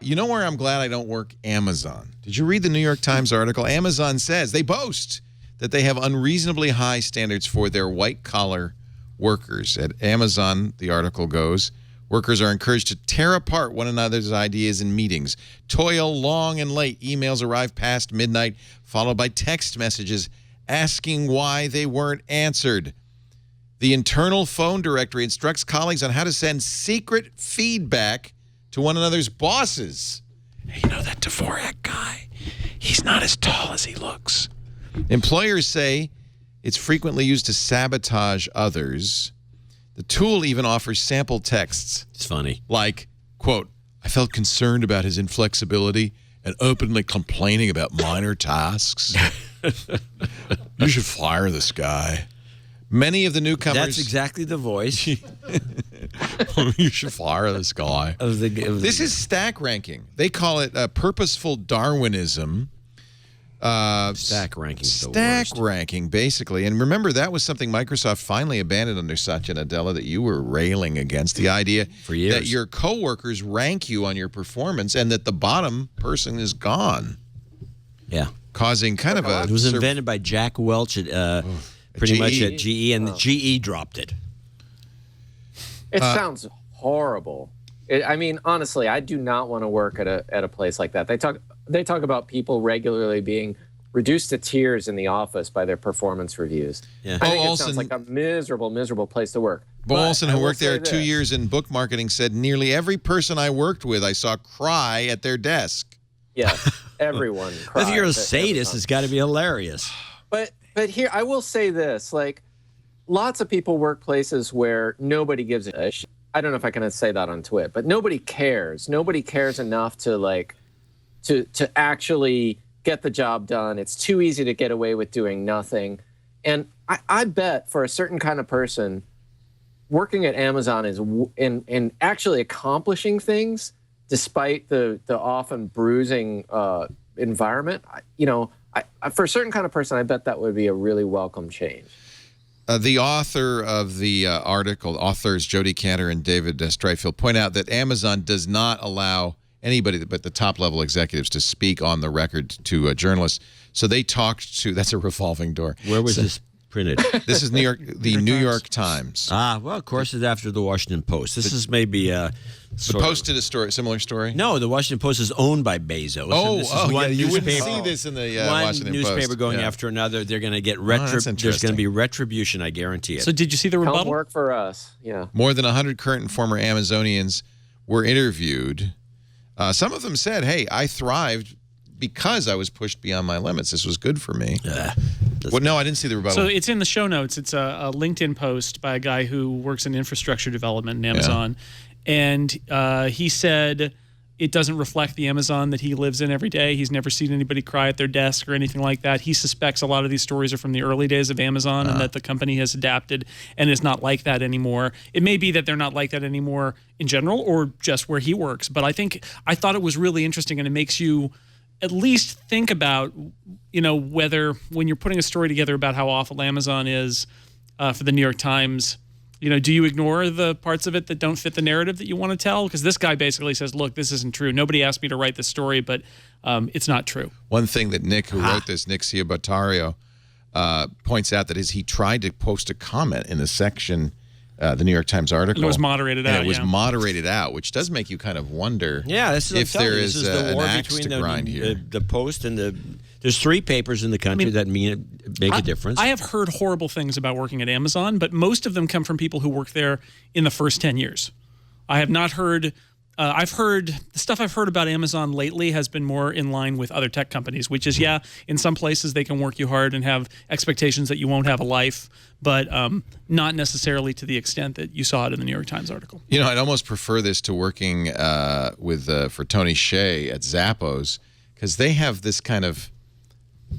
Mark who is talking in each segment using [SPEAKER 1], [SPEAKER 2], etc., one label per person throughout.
[SPEAKER 1] You know where I'm glad I don't work? Amazon. Did you read the New York Times article? Amazon says they boast that they have unreasonably high standards for their white-collar workers. At Amazon, the article goes, workers are encouraged to tear apart one another's ideas in meetings, toil long and late. Emails arrive past midnight, followed by text messages asking why they weren't answered. The internal phone directory instructs colleagues on how to send secret feedback to one another's bosses. Hey, you know that Dvorak guy? He's not as tall as he looks. Employers say it's frequently used to sabotage others. The tool even offers sample texts.
[SPEAKER 2] It's funny.
[SPEAKER 1] Like, quote, I felt concerned about his inflexibility and openly complaining about minor tasks. You should fire this guy. Many of the newcomers...
[SPEAKER 2] That's exactly the voice.
[SPEAKER 1] You should fire this guy. This is stack ranking. They call it purposeful Darwinism.
[SPEAKER 2] Stack ranking.
[SPEAKER 1] Stack ranking, basically. And remember, that was something Microsoft finally abandoned under Satya Nadella that you were railing against. The idea
[SPEAKER 2] for years
[SPEAKER 1] that your coworkers rank you on your performance and that the bottom person is gone.
[SPEAKER 2] Yeah.
[SPEAKER 1] Causing kind of a...
[SPEAKER 2] It was invented by Jack Welch at... pretty much at GE, and GE dropped it.
[SPEAKER 3] It sounds horrible. I mean, honestly, I do not want to work at a place like that. They talk about people regularly being reduced to tears in the office by their performance reviews.
[SPEAKER 2] Yeah.
[SPEAKER 3] I think it sounds like a miserable place to work.
[SPEAKER 1] Bo Olson, who worked there 2 years in book marketing, said nearly every person I worked with I saw cry at their desk.
[SPEAKER 3] Yes, everyone cries.
[SPEAKER 2] If you're a sadist, it's got to be hilarious.
[SPEAKER 3] But here, I will say this, like, lots of people work places where nobody gives a shit. I don't know if I can say that on TWiT, but nobody cares. Nobody cares enough to, like, to actually get the job done. It's too easy to get away with doing nothing. And I bet for a certain kind of person, working at Amazon is in actually accomplishing things despite the often bruising environment. For a certain kind of person, I bet that would be a really welcome change.
[SPEAKER 1] The author of the article, authors Jody Cantor and David Streitfeld, point out that Amazon does not allow anybody but the top-level executives to speak on the record to journalists. So they talked to... That's a revolving door.
[SPEAKER 2] Where was this printed?
[SPEAKER 1] This is the New York Times.
[SPEAKER 2] Well, of course, it's after the Washington Post. This is maybe...
[SPEAKER 1] The Post did a similar story?
[SPEAKER 2] No, the Washington Post is owned by Bezos.
[SPEAKER 1] Yeah, you wouldn't see this in the Washington Post.
[SPEAKER 2] One newspaper going after another. They're going to get there's going to be retribution, I guarantee it.
[SPEAKER 4] So did you see the rebuttal?
[SPEAKER 3] Come work for us, yeah.
[SPEAKER 1] More than 100 current and former Amazonians were interviewed. Some of them said, hey, I thrived because I was pushed beyond my limits. This was good for me. No, I didn't see the rebuttal.
[SPEAKER 4] So it's in the show notes. It's a LinkedIn post by a guy who works in infrastructure development in Amazon. Yeah. And he said it doesn't reflect the Amazon that he lives in every day. He's never seen anybody cry at their desk or anything like that. He suspects a lot of these stories are from the early days of Amazon and that the company has adapted and is not like that anymore. It may be that they're not like that anymore in general or just where he works. But I thought it was really interesting, and it makes you at least think about, whether when you're putting a story together about how awful Amazon is for the New York Times, do you ignore the parts of it that don't fit the narrative that you want to tell? Because this guy basically says, look, this isn't true. Nobody asked me to write this story, but it's not true.
[SPEAKER 1] One thing that Nick, who wrote this, Nick Ciabattario, points out that is he tried to post a comment in the section, the New York Times article.
[SPEAKER 4] And it was moderated out.
[SPEAKER 1] And it was moderated out, which does make you kind of wonder if there is an axe to grind here.
[SPEAKER 2] The Post and there's 3 papers in the country that make a difference.
[SPEAKER 4] I have heard horrible things about working at Amazon, but most of them come from people who work there in the first 10 years. I have not heard... the stuff I've heard about Amazon lately has been more in line with other tech companies, which is, in some places they can work you hard and have expectations that you won't have a life, but not necessarily to the extent that you saw it in the New York Times article.
[SPEAKER 1] I'd almost prefer this to working for Tony Hsieh at Zappos, because they have this kind of...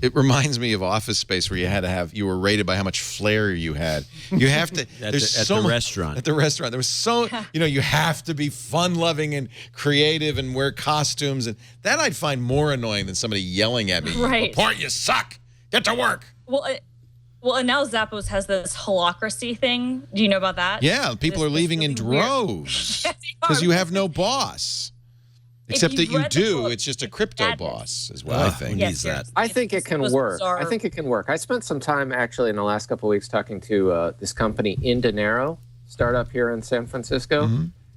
[SPEAKER 1] It reminds me of Office Space, where you were rated by how much flair you had. You have to
[SPEAKER 2] at the restaurant.
[SPEAKER 1] At the restaurant, there was you have to be fun-loving and creative and wear costumes, and that I'd find more annoying than somebody yelling at me.
[SPEAKER 5] Right.
[SPEAKER 1] Report, you suck. Get to work.
[SPEAKER 5] Well, and now Zappos has this holacracy thing. Do you know about that?
[SPEAKER 1] Yeah, people are leaving in droves because you have no boss. Except that
[SPEAKER 5] you've
[SPEAKER 1] you
[SPEAKER 5] read the
[SPEAKER 1] do.
[SPEAKER 5] book,
[SPEAKER 1] It's just a
[SPEAKER 5] it's
[SPEAKER 1] crypto
[SPEAKER 5] madness.
[SPEAKER 1] boss, is what I think.
[SPEAKER 2] Who needs that?
[SPEAKER 3] I think it can
[SPEAKER 5] Those
[SPEAKER 3] work.
[SPEAKER 5] bizarre-
[SPEAKER 3] I think it can work. I spent some time actually in the last couple of weeks talking to this company, Indanero, startup here in San Francisco,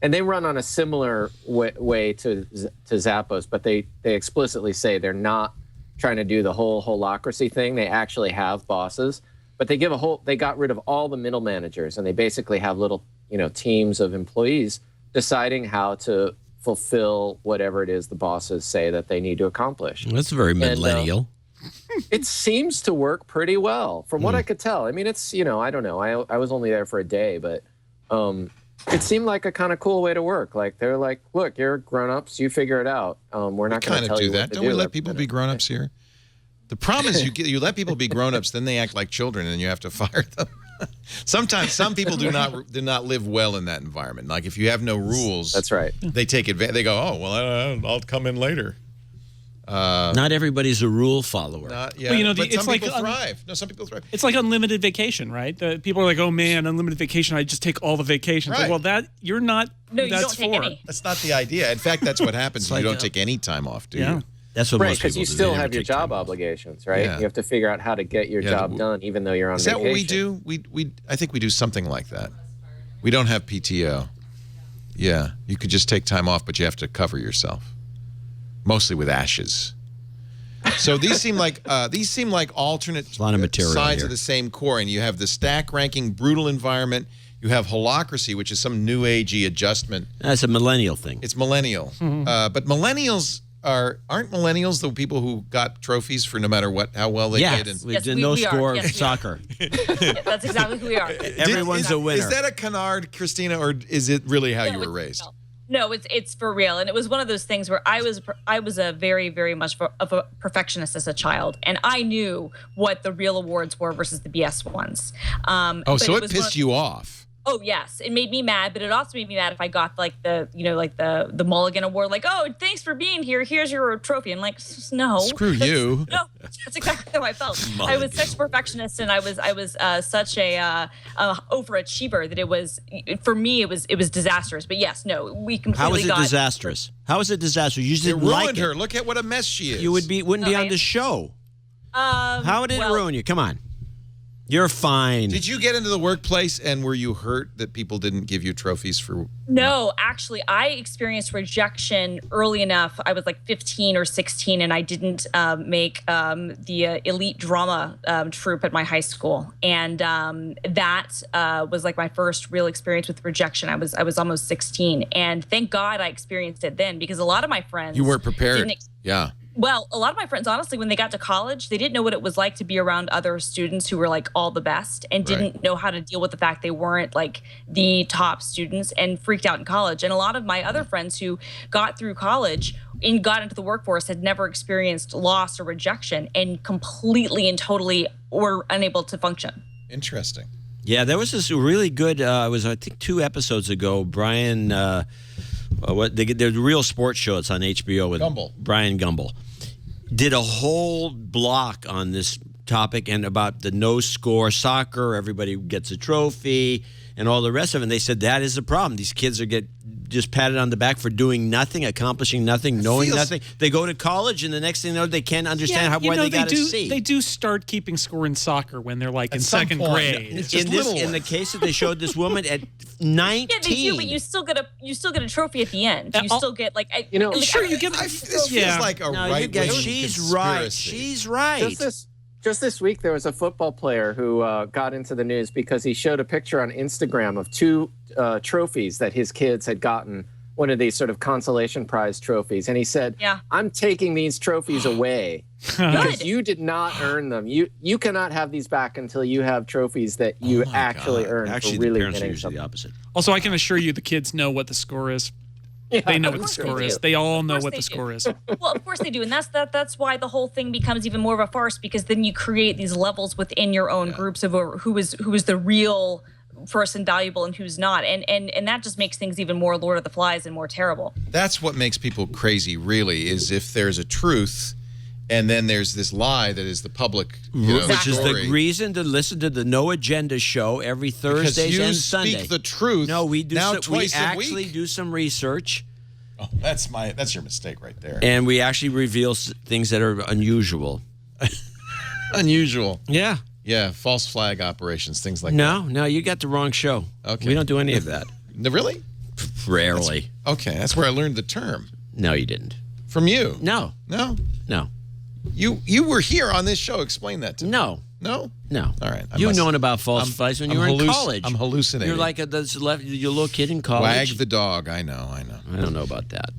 [SPEAKER 3] and they run on a similar way to Zappos, but they explicitly say they're not trying to do the whole holacracy thing. They actually have bosses, but they got rid of all the middle managers, and they basically have little teams of employees deciding how to fulfill whatever it is the bosses say that they need to accomplish.
[SPEAKER 2] That's very millennial.
[SPEAKER 3] It seems to work pretty well, from what I could tell. I mean, it's I don't know. I was only there for a day, but it seemed like a kind of cool way to work. Like they're like, look, you're grown-ups, you figure it out. We're not going to tell you what to
[SPEAKER 1] Don't we
[SPEAKER 3] do
[SPEAKER 1] let
[SPEAKER 3] every
[SPEAKER 1] people
[SPEAKER 3] minute.
[SPEAKER 1] be grown-ups here? The problem is you let people be grown-ups, then they act like children, and you have to fire them. Sometimes some people do not live well in that environment. Like if you have no rules,
[SPEAKER 3] That's right.
[SPEAKER 1] They take advantage. They go, oh well, I'll come in later.
[SPEAKER 2] Not everybody's a rule follower.
[SPEAKER 1] Yeah,
[SPEAKER 4] Well,
[SPEAKER 1] but
[SPEAKER 4] it's
[SPEAKER 1] some
[SPEAKER 4] like
[SPEAKER 1] people thrive. No, some people thrive.
[SPEAKER 4] It's like unlimited vacation, right? The people are like, "Oh man, unlimited vacation! I just take all the vacations."
[SPEAKER 1] Right.
[SPEAKER 4] Like, well, that you're not.
[SPEAKER 5] No, you
[SPEAKER 4] that's
[SPEAKER 5] don't take
[SPEAKER 4] for.
[SPEAKER 5] any.
[SPEAKER 1] That's not the idea. In fact, that's what happens when you
[SPEAKER 2] like
[SPEAKER 1] don't take any time off, do
[SPEAKER 4] Yeah.
[SPEAKER 1] you?
[SPEAKER 2] That's what
[SPEAKER 3] Right,
[SPEAKER 2] most people
[SPEAKER 3] because you
[SPEAKER 2] do.
[SPEAKER 3] still
[SPEAKER 2] They never
[SPEAKER 3] have your
[SPEAKER 2] take time
[SPEAKER 3] job
[SPEAKER 2] off.
[SPEAKER 3] obligations, right?
[SPEAKER 1] Yeah.
[SPEAKER 3] You have to figure out how to get your
[SPEAKER 1] Yeah,
[SPEAKER 3] job done, even though you're on
[SPEAKER 1] Is
[SPEAKER 3] vacation.
[SPEAKER 1] that what we do? I think we do something like that. We don't have PTO. Yeah, you could just take time off, but you have to cover yourself, mostly with ashes. So these seem like alternate
[SPEAKER 2] a lot of material
[SPEAKER 1] sides
[SPEAKER 2] here.
[SPEAKER 1] of the same coin. And you have the stack ranking, brutal environment. You have holacracy, which is some new agey adjustment.
[SPEAKER 2] That's a millennial thing.
[SPEAKER 1] It's millennial, but millennials aren't millennials the people who got trophies for no matter how well they did. And
[SPEAKER 2] we did
[SPEAKER 5] we
[SPEAKER 2] no
[SPEAKER 5] are.
[SPEAKER 2] score
[SPEAKER 5] Yes,
[SPEAKER 2] of
[SPEAKER 5] we are.
[SPEAKER 2] soccer.
[SPEAKER 5] That's exactly who we are.
[SPEAKER 2] Everyone's a winner.
[SPEAKER 1] Is that a canard, Christina, or is it really how you were raised?
[SPEAKER 5] No, it's for real, and it was one of those things where I was a very, very much of a perfectionist as a child, and I knew what the real awards were versus the BS ones.
[SPEAKER 1] So it pissed you off.
[SPEAKER 5] Oh yes, it made me mad, but it also made me mad if I got like the Mulligan Award, like, oh, thanks for being here. Here's your trophy. And like, no,
[SPEAKER 1] Screw you.
[SPEAKER 5] No, that's exactly how I felt. I was such a perfectionist, and I was such a overachiever that it was for me it was disastrous. But yes, no, we completely
[SPEAKER 2] How is it
[SPEAKER 5] got
[SPEAKER 2] disastrous? How is it disastrous? You just
[SPEAKER 1] It
[SPEAKER 2] didn't
[SPEAKER 1] ruined
[SPEAKER 2] like
[SPEAKER 1] her.
[SPEAKER 2] it.
[SPEAKER 1] Look at what a mess she is.
[SPEAKER 2] You wouldn't be
[SPEAKER 5] No,
[SPEAKER 2] on the show. How did it
[SPEAKER 5] well,
[SPEAKER 2] ruin you? Come on. You're fine.
[SPEAKER 1] Did you get into the workplace and were you hurt that people didn't give you trophies for?
[SPEAKER 5] No, actually, I experienced rejection early enough. I was like 15 or 16, and I didn't make the elite drama troupe at my high school, and that was like my first real experience with rejection. I was almost 16, and thank God I experienced it then, because a lot of my friends
[SPEAKER 1] You weren't prepared. Yeah.
[SPEAKER 5] Well, a lot of my friends, honestly, when they got to college, they didn't know what it was like to be around other students who were like all the best and didn't know how to deal with the fact they weren't like the top students and freaked out in college. And a lot of my other friends who got through college and got into the workforce had never experienced loss or rejection and completely and totally were unable to function.
[SPEAKER 1] Interesting.
[SPEAKER 2] Yeah, there was this really good. It was I think 2 episodes ago. Brian, the real sports show. It's on HBO with
[SPEAKER 1] Gumbel.
[SPEAKER 2] Brian Gumbel. Did a whole block on this topic and about the no score soccer. Everybody gets a trophy and all the rest of it. And they said that is the problem. These kids are just patted on the back for doing nothing, accomplishing nothing, knowing nothing. They go to college, and the next thing you know, they can't understand why they got a C.
[SPEAKER 4] They do start keeping score in soccer when they're like in
[SPEAKER 1] some
[SPEAKER 4] second
[SPEAKER 1] point.
[SPEAKER 4] grade.
[SPEAKER 1] It's just
[SPEAKER 2] In the case that they showed this woman at 19.
[SPEAKER 5] Yeah, they do, but you still get a trophy at the end. You still get like
[SPEAKER 4] Sure, you get.
[SPEAKER 1] This feels like a
[SPEAKER 2] No,
[SPEAKER 1] right wing
[SPEAKER 2] she's right.
[SPEAKER 1] conspiracy.
[SPEAKER 2] She's right.
[SPEAKER 3] Just this week, there was a football player who got into the news because he showed a picture on Instagram of 2 trophies that his kids had gotten, one of these sort of consolation prize trophies. And he said, I'm taking these trophies away because you did not earn them. You cannot have these back until you have trophies that you actually earned
[SPEAKER 2] Actually,
[SPEAKER 3] for really
[SPEAKER 2] the parents are
[SPEAKER 3] getting
[SPEAKER 2] usually
[SPEAKER 3] something.
[SPEAKER 2] the opposite.
[SPEAKER 4] Also, I can assure you, the kids know what the score is.
[SPEAKER 3] Yeah,
[SPEAKER 4] They know
[SPEAKER 5] Of
[SPEAKER 4] what the
[SPEAKER 5] course they
[SPEAKER 4] score is.
[SPEAKER 5] do.
[SPEAKER 4] They all know
[SPEAKER 5] course
[SPEAKER 4] what
[SPEAKER 5] they
[SPEAKER 4] the
[SPEAKER 5] do.
[SPEAKER 4] score is.
[SPEAKER 5] Well, of course they do, and that's why the whole thing becomes even more of a farce, because then you create these levels within your own groups of who is the real person valuable and who's not, and that just makes things even more Lord of the Flies and more terrible.
[SPEAKER 1] That's what makes people crazy, really, is if there's a truth and then there's this lie that is the public
[SPEAKER 2] Which is
[SPEAKER 1] story.
[SPEAKER 2] the reason to listen to the No Agenda show every Thursdays
[SPEAKER 1] Because you
[SPEAKER 2] and Sunday.
[SPEAKER 1] speak the truth
[SPEAKER 2] No, we do.
[SPEAKER 1] now
[SPEAKER 2] we
[SPEAKER 1] twice a
[SPEAKER 2] actually
[SPEAKER 1] week.
[SPEAKER 2] do some research.
[SPEAKER 1] Oh, that's your mistake right there.
[SPEAKER 2] And we actually reveal things that are unusual.
[SPEAKER 1] Unusual.
[SPEAKER 2] Yeah.
[SPEAKER 1] Yeah, false flag operations, things like that.
[SPEAKER 2] No, you got the wrong show.
[SPEAKER 1] Okay.
[SPEAKER 2] We don't do any of that.
[SPEAKER 1] No, really?
[SPEAKER 2] Rarely.
[SPEAKER 1] That's where I learned the term.
[SPEAKER 2] No, you didn't.
[SPEAKER 1] From you.
[SPEAKER 2] No.
[SPEAKER 1] No?
[SPEAKER 2] No.
[SPEAKER 1] You were here on this show. Explain that to me.
[SPEAKER 2] No.
[SPEAKER 1] No?
[SPEAKER 2] No.
[SPEAKER 1] All right.
[SPEAKER 2] You've known about false flags when you were in college.
[SPEAKER 1] I'm hallucinating.
[SPEAKER 2] You're like your little kid in college.
[SPEAKER 1] Wag the dog. I know.
[SPEAKER 2] I don't know about that.